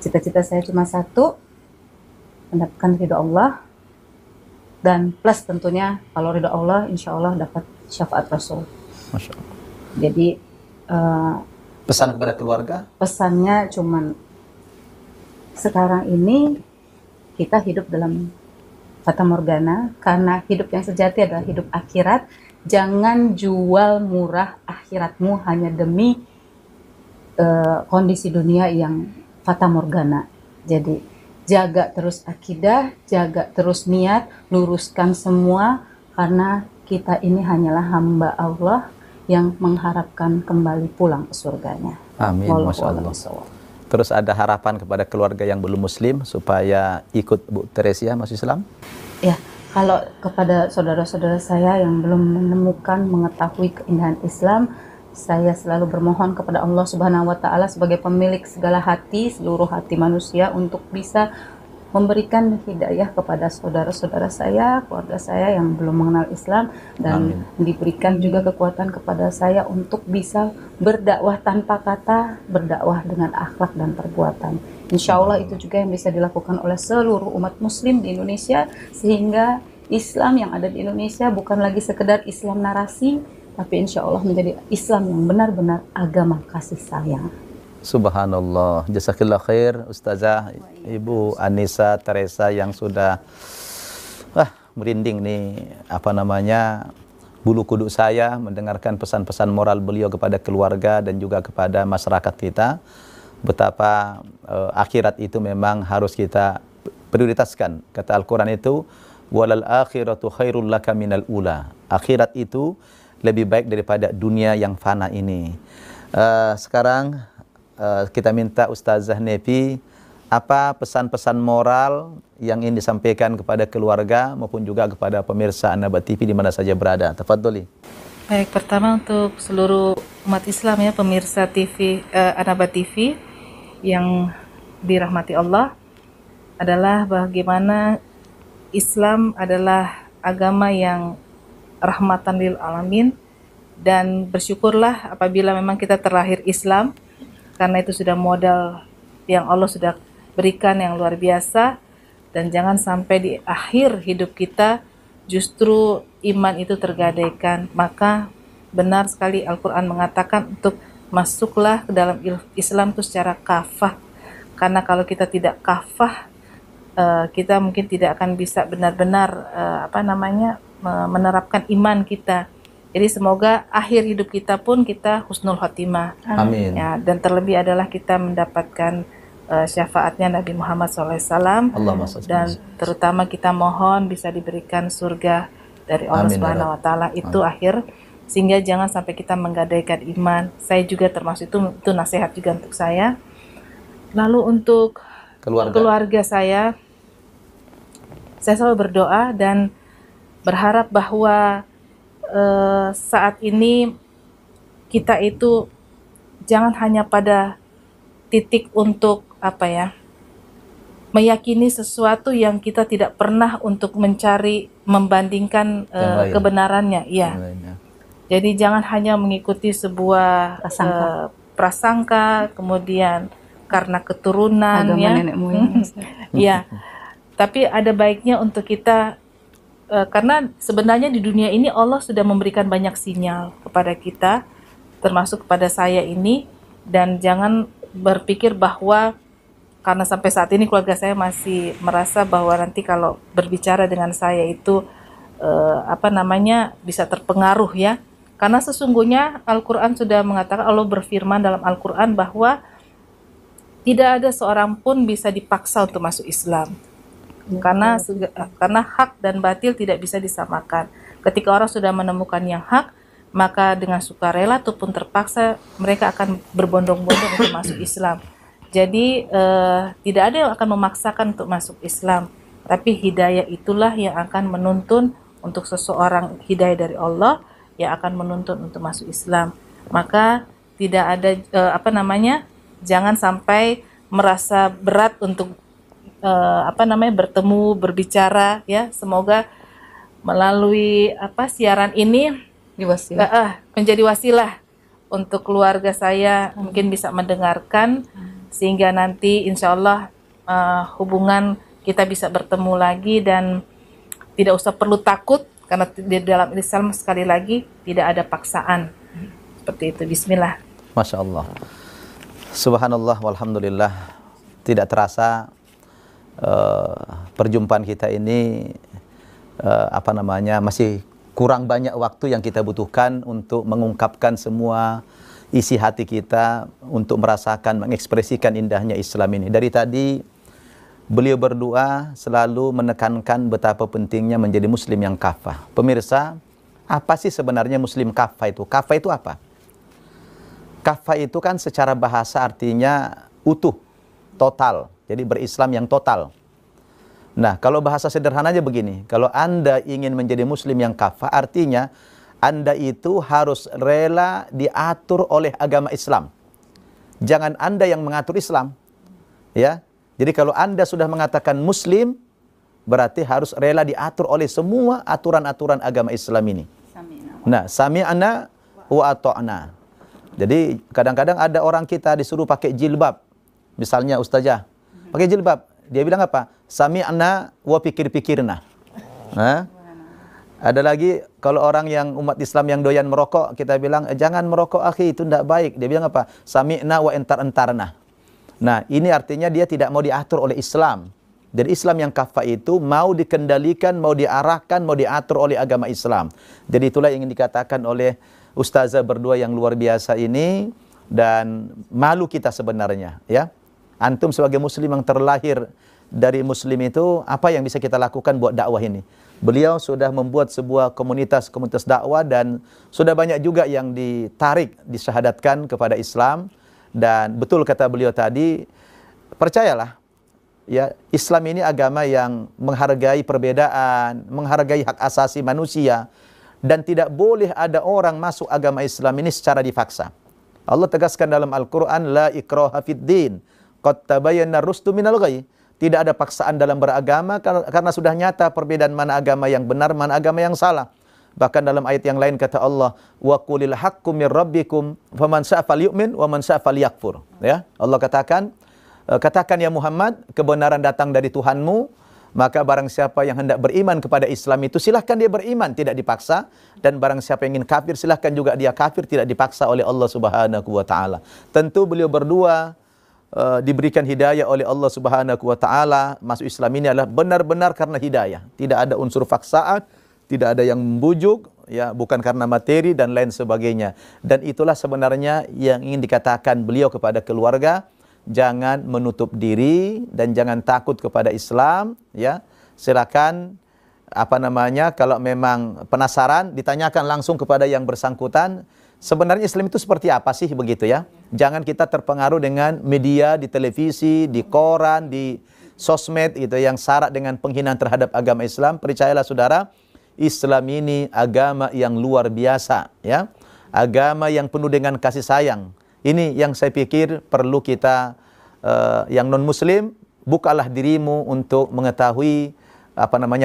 Cita-cita saya cuma satu, mendapatkan ridho Allah, dan plus tentunya kalau ridho Allah insya Allah dapat syafaat Rasul. Masya Allah. Jadi Pesan kepada keluarga? pesannya cuman sekarang ini kita hidup dalam fata morgana, karena hidup yang sejati adalah hidup akhirat. Jangan jual murah akhiratmu hanya demi kondisi dunia yang fata morgana. Jadi jaga terus akidah, jaga terus niat, luruskan semua, karena kita ini hanyalah hamba Allah yang mengharapkan kembali pulang ke surganya. Amin, Masya Allah. Terus ada harapan kepada keluarga yang belum muslim supaya ikut Bu Teresia masuk Islam? Ya, kalau kepada saudara-saudara saya yang belum menemukan, mengetahui keindahan Islam, saya selalu bermohon kepada Allah Subhanahu wa taala sebagai pemilik segala hati, seluruh hati manusia, untuk bisa memberikan hidayah kepada saudara-saudara saya, keluarga saya yang belum mengenal Islam, dan diberikan juga kekuatan kepada saya untuk bisa berdakwah tanpa kata, berdakwah dengan akhlak dan perbuatan. Insya Allah itu juga yang bisa dilakukan oleh seluruh umat muslim di Indonesia, sehingga Islam yang ada di Indonesia bukan lagi sekedar Islam narasi, tapi insya Allah menjadi Islam yang benar-benar agama kasih sayang. Subhanallah, jazakillah khair Ustazah Ibu Anissa Teresa yang sudah merinding nih bulu kuduk saya mendengarkan pesan-pesan moral beliau kepada keluarga dan juga kepada masyarakat kita, betapa akhirat itu memang harus kita prioritaskan. Kata Al-Quran itu, walal akhiratu khairul laka minal ula. Akhirat itu lebih baik daripada dunia yang fana ini. Sekarang kita minta Ustazah Nevi, apa pesan-pesan moral yang ingin disampaikan kepada keluarga maupun juga kepada pemirsa An-Naba TV di mana saja berada. Tafadholi. Baik, pertama untuk seluruh umat Islam ya, pemirsa TV An-Naba TV yang dirahmati Allah, adalah bagaimana Islam adalah agama yang rahmatan lil alamin, dan bersyukurlah apabila memang kita terlahir Islam, karena itu sudah modal yang Allah sudah berikan yang luar biasa. Dan jangan sampai di akhir hidup kita justru iman itu tergadaikan. Maka benar sekali Al-Quran mengatakan untuk masuklah ke dalam Islam itu secara kafah. Karena kalau kita tidak kafah, kita mungkin tidak akan bisa benar-benar menerapkan iman kita. Jadi semoga akhir hidup kita pun kita husnul khotimah. Amin. Ya, dan terlebih adalah kita mendapatkan syafaatnya Nabi Muhammad SAW. Dan terutama kita mohon bisa diberikan surga dari Allah Subhanahu Wa Taala itu akhir, sehingga jangan sampai kita menggadaikan iman. Saya juga termasuk itu nasihat juga untuk saya. Lalu untuk keluarga saya selalu berdoa dan berharap bahwa saat ini kita itu jangan hanya pada titik untuk meyakini sesuatu yang kita tidak pernah untuk mencari membandingkan Yang lain. kebenarannya. Iya. Yang lainnya. Jadi jangan hanya mengikuti sebuah prasangka, kemudian karena keturunan Agama ya. nenek moyang. Iya. Tapi ada baiknya untuk kita karena sebenarnya di dunia ini Allah sudah memberikan banyak sinyal kepada kita, termasuk kepada saya ini, dan jangan berpikir bahwa karena sampai saat ini keluarga saya masih merasa bahwa nanti kalau berbicara dengan saya itu bisa terpengaruh ya. Karena sesungguhnya Al-Quran sudah mengatakan, Allah berfirman dalam Al-Quran bahwa tidak ada seorang pun bisa dipaksa untuk masuk Islam. Karena hak dan batil tidak bisa disamakan. Ketika orang sudah menemukan yang hak, maka dengan sukarela ataupun terpaksa mereka akan berbondong-bondong untuk masuk Islam. Jadi tidak ada yang akan memaksakan untuk masuk Islam, tapi hidayah itulah yang akan menuntun untuk seseorang, hidayah dari Allah yang akan menuntun untuk masuk Islam. Maka tidak ada jangan sampai merasa berat untuk bertemu, berbicara ya. Semoga melalui siaran ini menjadi wasilah untuk keluarga saya mungkin bisa mendengarkan, sehingga nanti insya Allah hubungan kita bisa bertemu lagi dan tidak usah perlu takut, karena di dalam Islam sekali lagi tidak ada paksaan. Seperti itu. Bismillah. Masya Allah. Subhanallah walhamdulillah. Tidak terasa perjumpaan kita ini masih kurang banyak waktu yang kita butuhkan untuk mengungkapkan semua isi hati kita, untuk merasakan, mengekspresikan indahnya Islam ini. Dari tadi beliau berdua selalu menekankan betapa pentingnya menjadi muslim yang kafah. Pemirsa, apa sih sebenarnya muslim kafah itu? Kafah itu apa? Kafah itu kan secara bahasa artinya utuh, total. Jadi berislam yang total. Nah, kalau bahasa sederhananya begini, kalau Anda ingin menjadi muslim yang kafah, artinya Anda itu harus rela diatur oleh agama Islam. Jangan Anda yang mengatur Islam. Ya. Jadi kalau Anda sudah mengatakan muslim, berarti harus rela diatur oleh semua aturan-aturan agama Islam ini. Nah, sami'na wa ata'na. Jadi kadang-kadang ada orang kita disuruh pakai jilbab. Misalnya ustazah, pakai jilbab. Dia bilang apa? Sami'na wa pikir-pikirna. Nah, ada lagi kalau orang yang umat Islam yang doyan merokok, kita bilang jangan merokok akhi, itu tidak baik. Dia bilang apa? Sami'na wa entar-entarna. Nah, ini artinya dia tidak mau diatur oleh Islam. Jadi Islam yang kafah itu mau dikendalikan, mau diarahkan, mau diatur oleh agama Islam. Jadi itulah yang ingin dikatakan oleh ustazah berdua yang luar biasa ini, dan malu kita sebenarnya, ya. Antum sebagai muslim yang terlahir dari muslim itu, apa yang bisa kita lakukan buat dakwah ini? Beliau sudah membuat sebuah komunitas dakwah, dan sudah banyak juga yang ditarik, disyahadatkan kepada Islam. Dan betul kata beliau tadi, percayalah, ya, Islam ini agama yang menghargai perbedaan, menghargai hak asasi manusia, dan tidak boleh ada orang masuk agama Islam ini secara dipaksa. Allah tegaskan dalam Al-Quran, la ikraha fid din, qad tabayyana rusdu minal ghayy. Tidak ada paksaan dalam beragama karena sudah nyata perbedaan mana agama yang benar, mana agama yang salah. Bahkan dalam ayat yang lain kata Allah, wa qulil haqqu mir rabbikum faman syaa falyu'min wa man syaa falyakfur. Ya, Allah katakan ya Muhammad, kebenaran datang dari Tuhanmu, maka barang siapa yang hendak beriman kepada Islam itu silahkan dia beriman, tidak dipaksa, dan barang siapa yang ingin kafir silahkan juga dia kafir, tidak dipaksa oleh Allah Subhanahu wa taala. Tentu beliau berdua diberikan hidayah oleh Allah Subhanahu wa taala. Masuk Islam ini adalah benar-benar karena hidayah. Tidak ada unsur paksaan, tidak ada yang membujuk, ya, bukan karena materi dan lain sebagainya. Dan itulah sebenarnya yang ingin dikatakan beliau kepada keluarga, jangan menutup diri dan jangan takut kepada Islam, ya. Silakan kalau memang penasaran ditanyakan langsung kepada yang bersangkutan. Sebenarnya Islam itu seperti apa sih, begitu ya. Jangan kita terpengaruh dengan media di televisi, di koran, di sosmed gitu yang syarat dengan penghinaan terhadap agama Islam. Percayalah saudara, Islam ini agama yang luar biasa, ya. agama yang penuh dengan kasih sayang. Ini yang saya pikir perlu kita yang non-muslim, bukalah dirimu untuk mengetahui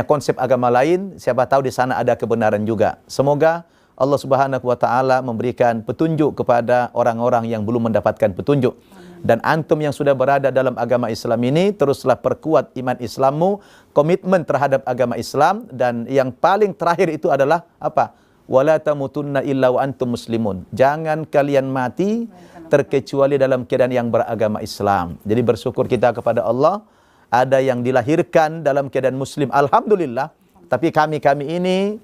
konsep agama lain. Siapa tahu di sana ada kebenaran juga. Semoga Allah Subhanahu wa taala memberikan petunjuk kepada orang-orang yang belum mendapatkan petunjuk. Dan antum yang sudah berada dalam agama Islam ini, teruslah perkuat iman Islammu, komitmen terhadap agama Islam, dan yang paling terakhir itu adalah apa? Wala tamutunna illa wa antum muslimun. Jangan kalian mati terkecuali dalam keadaan yang beragama Islam. Jadi bersyukur kita kepada Allah, ada yang dilahirkan dalam keadaan muslim, alhamdulillah. Tapi kami ini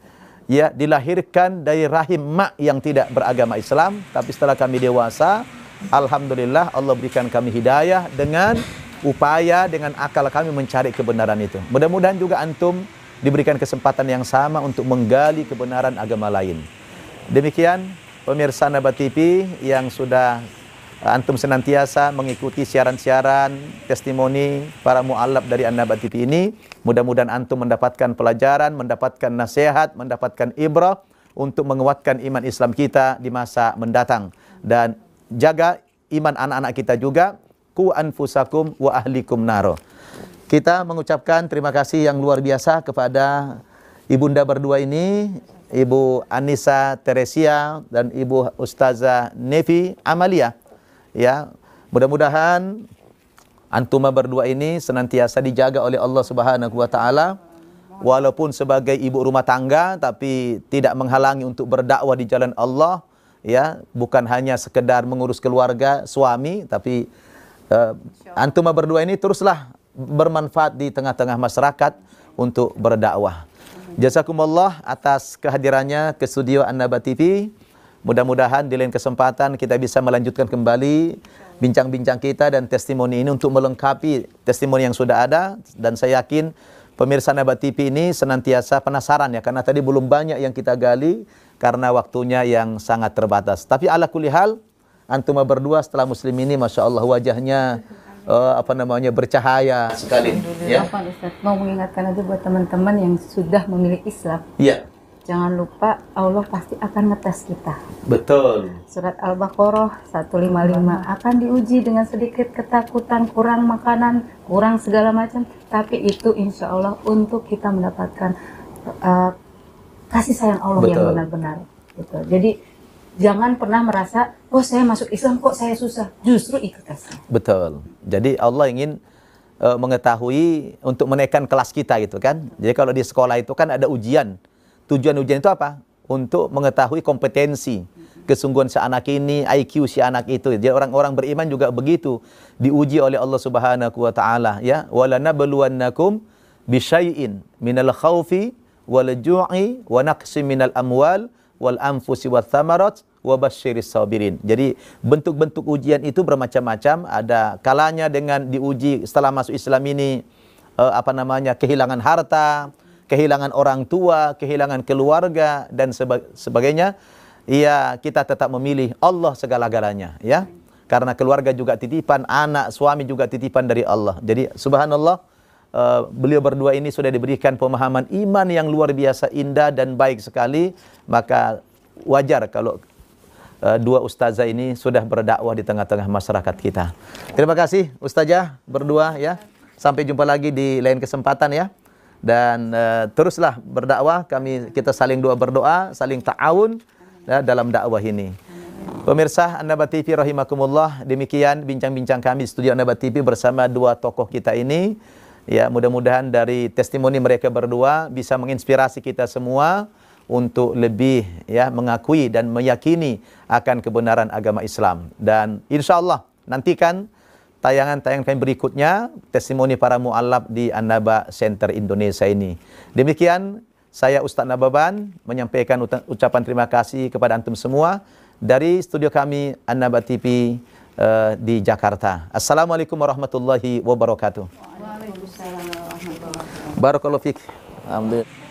ya dilahirkan dari rahim mak yang tidak beragama Islam, tapi setelah kami dewasa, alhamdulillah Allah berikan kami hidayah dengan upaya, dengan akal kami mencari kebenaran itu. Mudah-mudahan juga antum diberikan kesempatan yang sama untuk menggali kebenaran agama lain. Demikian pemirsa Nabat TV yang sudah antum senantiasa mengikuti siaran-siaran testimoni para mu'allaf dari An-Nabat TV ini. Mudah-mudahan antum mendapatkan pelajaran, mendapatkan nasihat, mendapatkan ibrah untuk menguatkan iman Islam kita di masa mendatang. Dan jaga iman anak-anak kita juga. Ku anfusakum wa ahlikum naro. Kita mengucapkan terima kasih yang luar biasa kepada ibunda berdua ini, Ibu Anissa Teresia dan Ibu Ustazah Nevi Amalia. Ya, mudah-mudahan antuma berdua ini senantiasa dijaga oleh Allah Subhanahu wa taala, walaupun sebagai ibu rumah tangga tapi tidak menghalangi untuk berdakwah di jalan Allah, ya, bukan hanya sekedar mengurus keluarga suami, tapi antuma berdua ini teruslah bermanfaat di tengah-tengah masyarakat untuk berdakwah. Jazakumullah atas kehadirannya ke studio An-Nabat TV. Mudah-mudahan di lain kesempatan kita bisa melanjutkan kembali bincang-bincang kita dan testimoni ini untuk melengkapi testimoni yang sudah ada. Dan saya yakin pemirsa An-Nabat TV ini senantiasa penasaran ya, karena tadi belum banyak yang kita gali karena waktunya yang sangat terbatas. Tapi ala kulli hal, antum berdua setelah muslim ini Masya Allah wajahnya bercahaya sekali. Ya. Ustaz, mau mengingatkan aja buat teman-teman yang sudah memilih Islam. Iya. Jangan lupa Allah pasti akan ngetes kita. Betul. Surat Al-Baqarah 155 akan diuji dengan sedikit ketakutan, kurang makanan, kurang segala macam. Tapi itu insya Allah untuk kita mendapatkan kasih sayang Allah. Betul. Yang benar-benar. Gitu. Jadi jangan pernah merasa, oh saya masuk Islam kok saya susah. Justru ikut kasih. Betul. Jadi Allah ingin mengetahui untuk menaikkan kelas kita gitu kan. Jadi kalau di sekolah itu kan ada ujian. Tujuan ujian itu apa? Untuk mengetahui kompetensi, kesungguhan si anak ini, IQ si anak itu. Jadi orang-orang beriman juga begitu, diuji oleh Allah Subhanahu wa taala, ya. Walanabluwannakum bisyai'in minal khaufi wal ju'i wa naqsim minal amwal wal anfusi wath thamarat wa basyiris sabirin. Jadi bentuk-bentuk ujian itu bermacam-macam. Ada kalanya dengan diuji setelah masuk Islam ini kehilangan harta, kehilangan orang tua, kehilangan keluarga dan sebagainya. Ya, kita tetap memilih Allah segala-galanya, ya. Karena keluarga juga titipan, anak, suami juga titipan dari Allah. Jadi subhanallah, beliau berdua ini sudah diberikan pemahaman iman yang luar biasa indah dan baik sekali. Maka wajar kalau dua ustazah ini sudah berdakwah di tengah-tengah masyarakat kita. Terima kasih ustazah berdua, ya. Sampai jumpa lagi di lain kesempatan, ya. Dan teruslah berdakwah, kita saling berdoa, saling ta'awun, ya, dalam dakwah ini. Pemirsa An-Nabat TV rahimakumullah, demikian bincang-bincang kami di studio An-Nabat TV bersama dua tokoh kita ini. Ya, mudah-mudahan dari testimoni mereka berdua bisa menginspirasi kita semua untuk lebih, ya, mengakui dan meyakini akan kebenaran agama Islam. Dan insya Allah nantikan tayangan-tayangan kami berikutnya, testimoni para mu'allaf di An-Nabat Center Indonesia ini. Demikian, saya Ustaz Nababan menyampaikan ucapan terima kasih kepada antum semua dari studio kami An-Nabat TV di Jakarta. Assalamualaikum warahmatullahi wabarakatuh. Waalaikumsalam warahmatullahi wabarakatuh. Barakallahu fiik. Alhamdulillah.